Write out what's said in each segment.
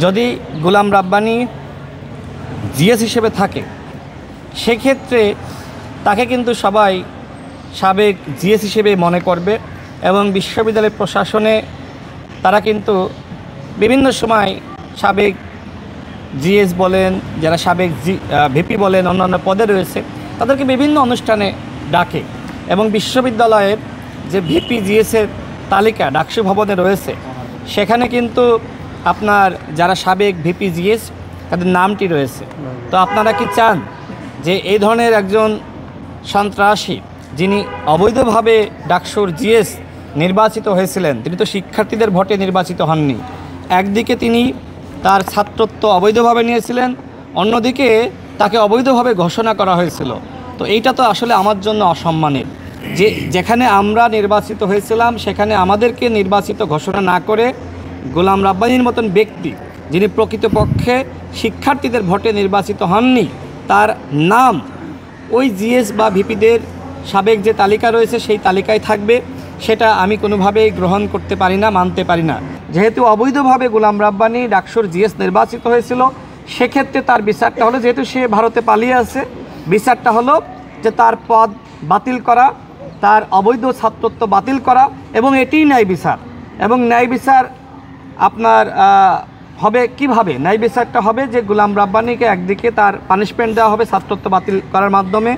যদি গোলাম রাব্বানী জিএস হিসেবে থাকে সেক্ষেত্রে তাকে কিন্তু সবাই সাবেক জিএস হিসেবে মনে করবে এবং বিশ্ববিদ্যালয় প্রশাসনে তারা কিন্তু বিভিন্ন সময় সাবেক জিএস বলেন, যারা সাবেক ভিপি বলেন, অন্যান্য পদে রয়েছে, তাদেরকে বিভিন্ন অনুষ্ঠানে ডাকে এবং বিশ্ববিদ্যালয়ের যে ভিপি জিএসের তালিকা ডাকসু ভবনে রয়েছে সেখানে কিন্তু আপনার যারা সাবেক ভিপি জিএস তাদের নামটি রয়েছে। তো আপনারা কি চান যে এই ধরনের একজন সন্ত্রাসী যিনি অবৈধভাবে ডাকসুর জিএস নির্বাচিত হয়েছিলেন, তিনি তো শিক্ষার্থীদের ভোটে নির্বাচিত হননি, একদিকে তিনি তার ছাত্রত্ব অবৈধভাবে নিয়েছিলেন, অন্যদিকে তাকে অবৈধভাবে ঘোষণা করা হয়েছিল। তো এইটা তো আসলে আমার জন্য অসম্মানের যে যেখানে আমরা নির্বাচিত হয়েছিলাম সেখানে আমাদেরকে নির্বাচিত ঘোষণা না করে গোলাম রাব্বানীর মতন ব্যক্তি যিনি প্রকৃতপক্ষে শিক্ষার্থীদের ভোটে নির্বাচিত হননি, তার নাম ওই জিএস বা ভিপিদের সাবেক যে তালিকা রয়েছে সেই তালিকায় থাকবে, সেটা আমি কোনোভাবেই গ্রহণ করতে পারি না, মানতে পারি না। যেহেতু অবৈধভাবে গোলাম রাব্বানী ডাকসুর জিএস নির্বাচিত হয়েছিল, সেক্ষেত্রে তার বিচারটা হলো, যেহেতু সে ভারতে পালিয়ে আছে, বিচারটা হলো যে তার পদ বাতিল করা, তার অবৈধ ছাত্রত্ব বাতিল করা, এবং এটিই ন্যায় বিচার। এবং ন্যায় বিচার আপনার হবে কিভাবে? ন্যায় বিচারটা হবে যে গোলাম রাব্বানীকে একদিকে তার পানিশমেন্ট দেওয়া হবে ছাত্রত্ব বাতিল করার মাধ্যমে,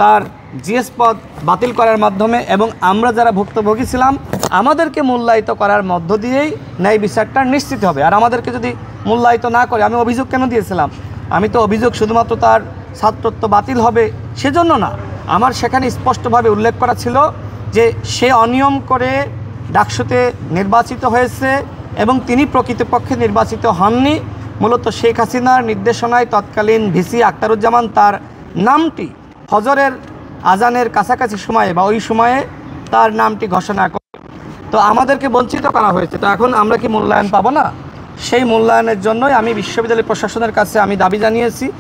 তার জিএস পদ বাতিল করার মাধ্যমে, এবং আমরা যারা ভুক্তভোগী ছিলাম আমাদেরকে মূল্যায়িত করার মধ্য দিয়েই ন্যায় বিচারটা নিশ্চিত হবে। আর আমাদেরকে যদি মূল্যায়িত না করে, আমি অভিযোগ কেন দিয়েছিলাম? আমি তো অভিযোগ শুধুমাত্র তার ছাত্রত্ব বাতিল হবে সেজন্য না, আমার সেখানে স্পষ্টভাবে উল্লেখ করা ছিল যে সে অনিয়ম করে ডাকসুতে নির্বাচিত হয়েছে এবং তিনি প্রকৃতপক্ষে নির্বাচিত হননি। মূলত শেখ হাসিনার নির্দেশনায় তৎকালীন ভিসি আখতারুজ্জামান তার নামটি ফজরের আজানের কাছাকাছি সময়ে বা ওই সময়ে তার নামটি ঘোষণা করে। তো আমাদেরকে বঞ্চিত করা হয়েছে। তো এখন আমরা কি মূল্যায়ন পাবো না? সেই মূল্যায়নের জন্যই আমি বিশ্ববিদ্যালয় প্রশাসনের কাছে আমি দাবি জানিয়েছি